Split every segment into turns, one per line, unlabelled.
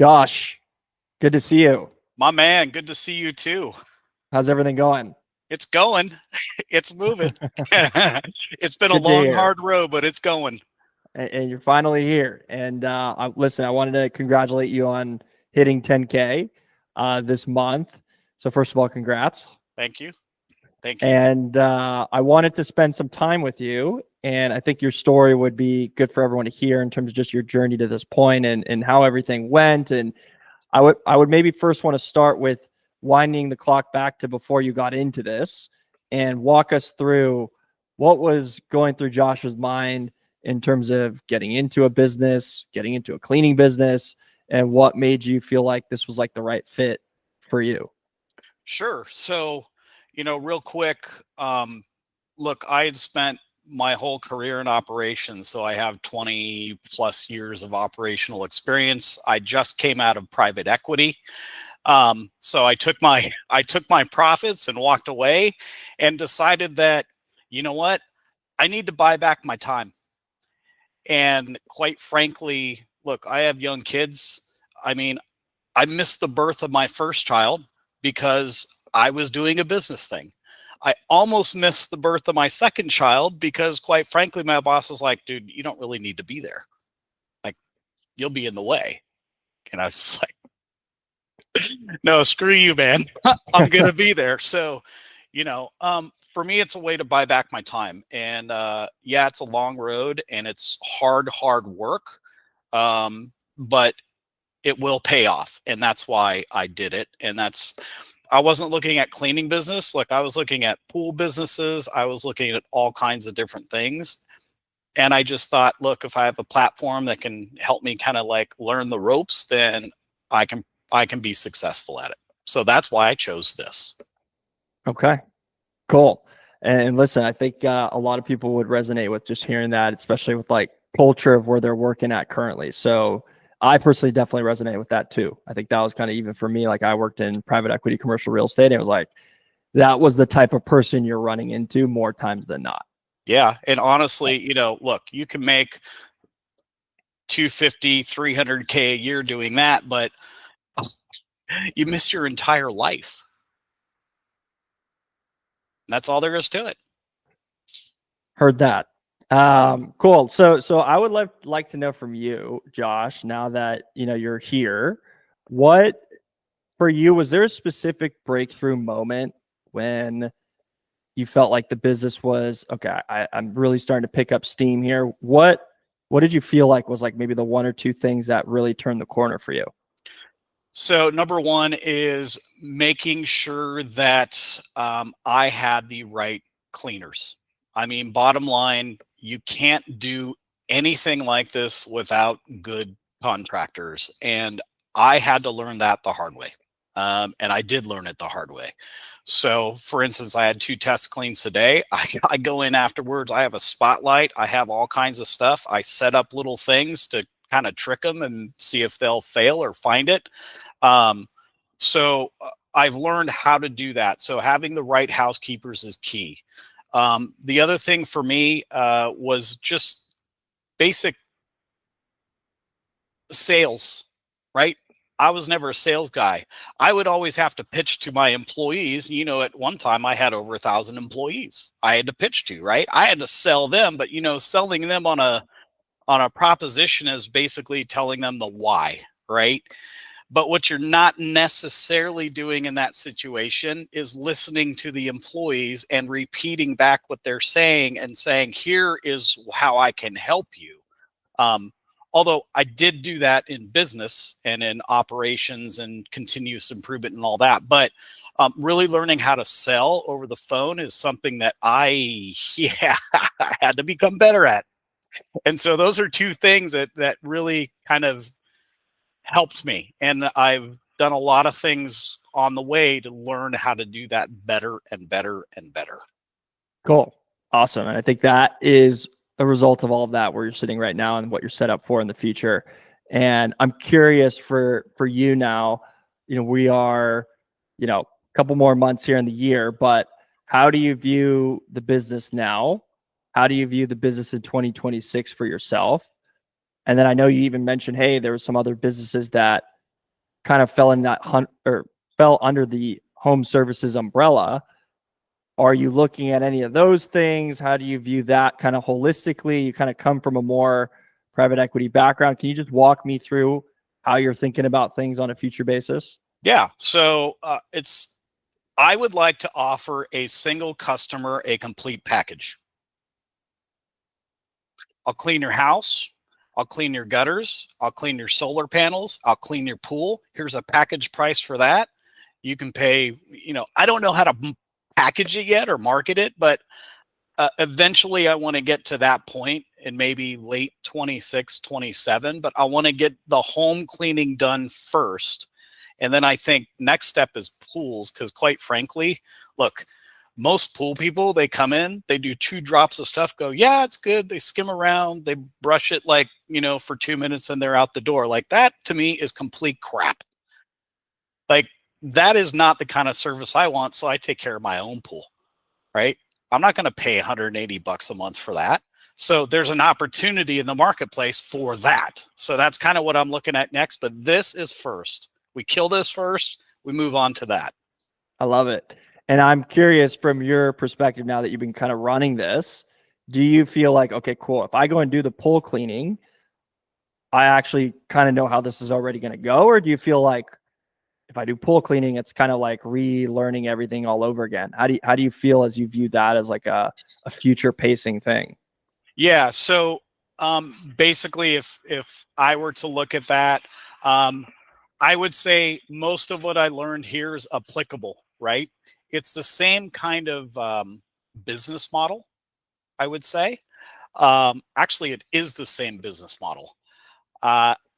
Josh, good to see you.
My man, good to see you too.
How's everything going?
It's going. It's moving. It's been a
Good to
long,
hear.
hard road, but it's going.
And you're finally here. And listen, I wanted to congratulate you on hitting 10K this month. So first of all, congrats.
Thank you. Thank you.
And I wanted to spend some time with you. And I think your story would be good for everyone to hear in terms of just your journey to this point and how everything went. And I would maybe first want to start with winding the clock back to before you got into this and walk us through what was going through Josh's mind in terms of getting into a business, getting into a cleaning business, and what made you feel like this was like the right fit for you.
Sure. So, real quick, look, I had spent my whole career in operations. So I have 20 plus years of operational experience. I just came out of private equity. So I took my profits and walked away and decided that, you know what, I need to buy back my time. And quite frankly, look, I have young kids. I mean, I missed the birth of my first child because I was doing a business thing. I almost missed the birth of my second child because, quite frankly, my boss was like, dude, you don't really need to be there. Like, you'll be in the way. And I was like, no, screw you, man. I'm going to be there. So, for me, it's a way to buy back my time. And yeah, it's a long road and it's hard work. But it will pay off. And that's why I did it. I wasn't looking at cleaning business. Like I was looking at pool businesses. I was looking at all kinds of different things. And I just thought, look, if I have a platform that can help me kind of like learn the ropes, then I can I can be successful at it. So that's why I chose this.
Okay, cool. And listen, I think a lot of people would resonate with just hearing that, especially with like culture of where they're working at currently. So I personally definitely resonate with that too. I think that was kind of even for me. Like I worked in private equity, commercial real estate. And it was like that was the type of person you're running into more times than not.
Yeah. And honestly, look, you can make 250, 300K a year doing that, but you miss your entire life. That's all there is to it.
Heard that. Cool. So I would like to know from you, Josh, now that you're here, what for you was there a specific breakthrough moment when you felt like the business was okay, I'm really starting to pick up steam here. What did you feel like was like maybe the one or two things that really turned the corner for you?
So number one is making sure that I had the right cleaners. I mean, bottom line, you can't do anything like this without good contractors. And I had to learn that the hard way. And I did learn it the hard way. So, for instance, I had 2 test cleans today. I go in afterwards. I have a spotlight. I have all kinds of stuff. I set up little things to kind of trick them and see if they'll fail or find it. Um, so I've learned how to do that. So having the right housekeepers is key. The other thing for me was just basic sales, right? I was never a sales guy. I would always have to pitch to my employees. At one time I had over 1,000 employees I had to pitch to, right? I had to sell them, but selling them on a proposition is basically telling them the why, right? But what you're not necessarily doing in that situation is listening to the employees and repeating back what they're saying and saying, here is how I can help you. Um, Although I did do that in business and in operations and continuous improvement and all that, but really learning how to sell over the phone is something that I had to become better at. And so those are two things that really kind of helped me. And I've done a lot of things on the way to learn how to do that better and better and better.
Cool. Awesome. And I think that is a result of all of that where you're sitting right now and what you're set up for in the future. And I'm curious for you now, we are, a couple more months here in the year, but how do you view the business now? How do you view the business in 2026 for yourself? And then I know you even mentioned, hey, there were some other businesses that kind of fell in that or fell under the home services umbrella. Are you looking at any of those things? How do you view that kind of holistically? You kind of come from a more private equity background. Can you just walk me through how you're thinking about things on a future basis?
Yeah. So I would like to offer a single customer a complete package. I'll clean your house. I'll clean your gutters. I'll clean your solar panels. I'll clean your pool. Here's a package price for that. You can pay, I don't know how to package it yet or market it, but eventually I want to get to that point in maybe late 26, 27, but I want to get the home cleaning done first. And then I think next step is pools, because quite frankly, look, most pool people, they come in, they do 2 drops of stuff, go, yeah, it's good. They skim around, they brush it like, for 2 minutes and they're out the door. Like that to me is complete crap. Like that is not the kind of service I want. So I take care of my own pool, right? I'm not going to pay $180 a month for that. So there's an opportunity in the marketplace for that. So that's kind of what I'm looking at next, but this is first. We kill this first, we move on to that.
I love it. And I'm curious from your perspective now that you've been kind of running this, do you feel like, okay, cool, if I go and do the pool cleaning, I actually kind of know how this is already going to go? Or do you feel like if I do pool cleaning, it's kind of like relearning everything all over again? How do you feel as you view that as like a future pacing thing?
Yeah. So basically, if I were to look at that, I would say most of what I learned here is applicable, right? It's the same kind of business model, I would say. Actually, it is the same business model.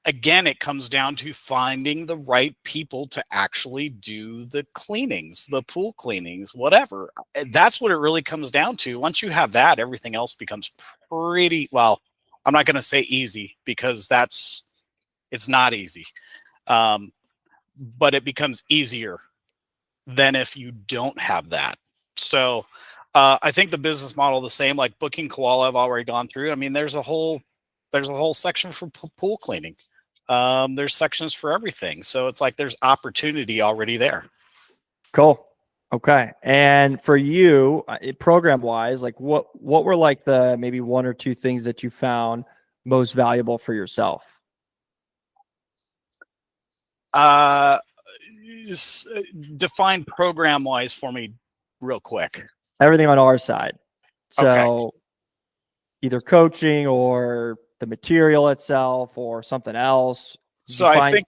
Again, it comes down to finding the right people to actually do the cleanings, the pool cleanings, whatever. That's what it really comes down to. Once you have that, everything else becomes pretty, well, I'm not going to say easy, because it's not easy. But it becomes easier than if you don't have that. So I think the business model the same, like booking Koala, I've already gone through. I mean, there's a whole section for pool cleaning. There's sections for everything. So it's like there's opportunity already there.
Cool. Okay. And for you, program wise, like what were like the maybe 1 or 2 things that you found most valuable for yourself?
Define program wise for me real quick.
Everything on our side. So
Okay.
either coaching or the material itself or something else.
So I think,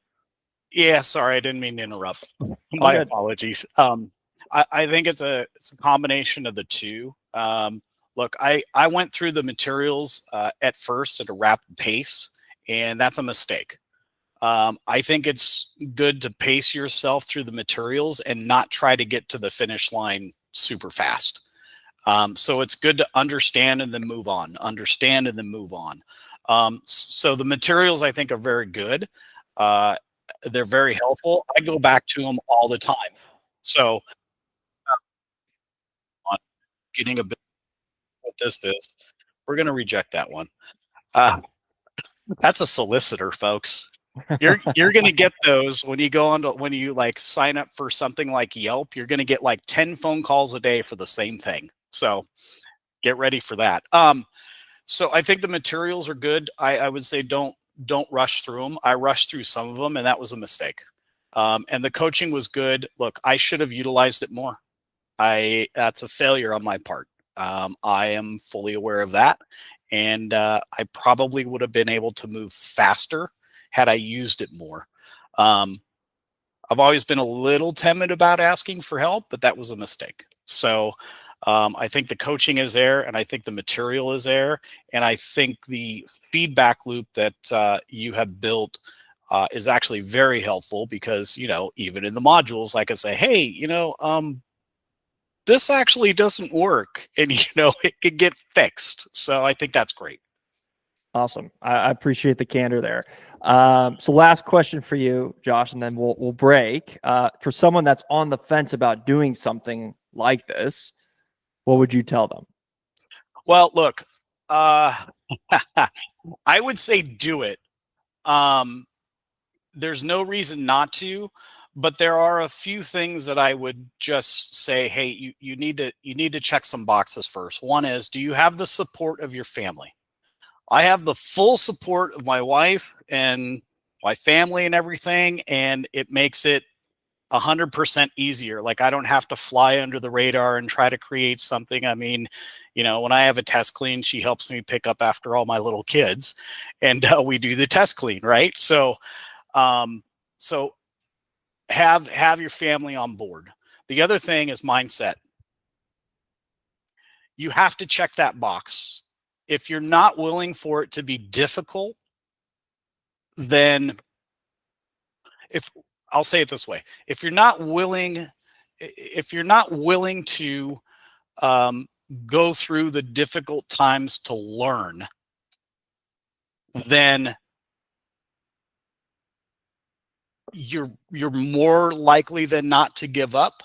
yeah, sorry, I didn't mean to interrupt. My apologies. I think it's a combination of the two. Look, I went through the materials at first at a rapid pace, and that's a mistake. I think it's good to pace yourself through the materials and not try to get to the finish line super fast. So it's good to understand and then move on, understand and then move on. So the materials I think are very good. They're very helpful. I go back to them all the time. So getting a bit what this is, we're going to reject that one. That's a solicitor, folks. You're going to get those when you go on to, when you like sign up for something like Yelp. You're going to get like 10 phone calls a day for the same thing. So get ready for that. So I think the materials are good. I would say don't rush through them. I rushed through some of them, and that was a mistake. And the coaching was good. Look, I should have utilized it more. That's a failure on my part. I am fully aware of that, and I probably would have been able to move faster had I used it more. I've always been a little timid about asking for help, but that was a mistake. So I think the coaching is there, and I think the material is there, and I think the feedback loop that you have built is actually very helpful, because, even in the modules, I could say, hey, this actually doesn't work, and, it could get fixed. So I think that's great.
Awesome. I appreciate the candor there. So last question for you, Josh, and then we'll break. For someone that's on the fence about doing something like this, what would you tell them?
Well, look, I would say do it. there's no reason not to, but there are a few things that I would just say, hey, you need to check some boxes first. One is, do you have the support of your family? I have the full support of my wife and my family and everything, and it makes it 100% easier. Like, I don't have to fly under the radar and try to create something. I mean, when I have a test clean, she helps me pick up after all my little kids, and we do the test clean, right? So, so have your family on board. The other thing is mindset. You have to check that box. If you're not willing for it to be difficult, then I'll say it this way, if you're not willing to go through the difficult times to learn, then you're more likely than not to give up,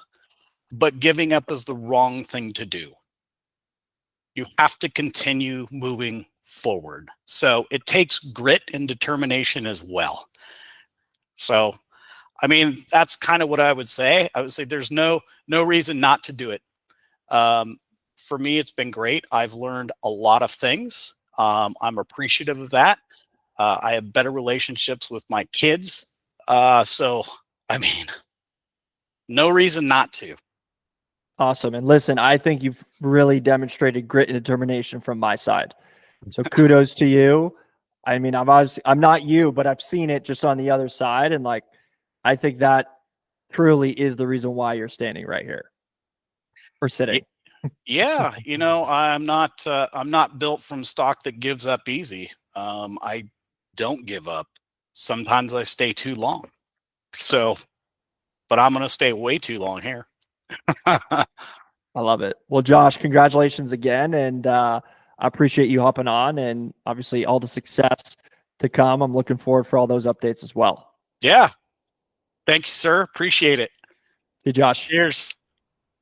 but giving up is the wrong thing to do. You have to continue moving forward. So it takes grit and determination as well. So, I mean, that's kind of what I would say. I would say there's no reason not to do it. For me, it's been great. I've learned a lot of things. I'm appreciative of that. I have better relationships with my kids. So, I mean, no reason not to.
Awesome. And listen, I think you've really demonstrated grit and determination from my side. So kudos to you. I mean, I'm not you, but I've seen it just on the other side. And like, I think that truly is the reason why you're standing right here or sitting.
Yeah. I'm not built from stock that gives up easy. I don't give up. Sometimes I stay too long. So, but I'm going to stay way too long here.
I love it. Well, Josh, congratulations again. And I appreciate you hopping on, and obviously all the success to come. I'm looking forward for all those updates as well.
Yeah. Thank you, sir. Appreciate it.
Hey, Josh.
Cheers.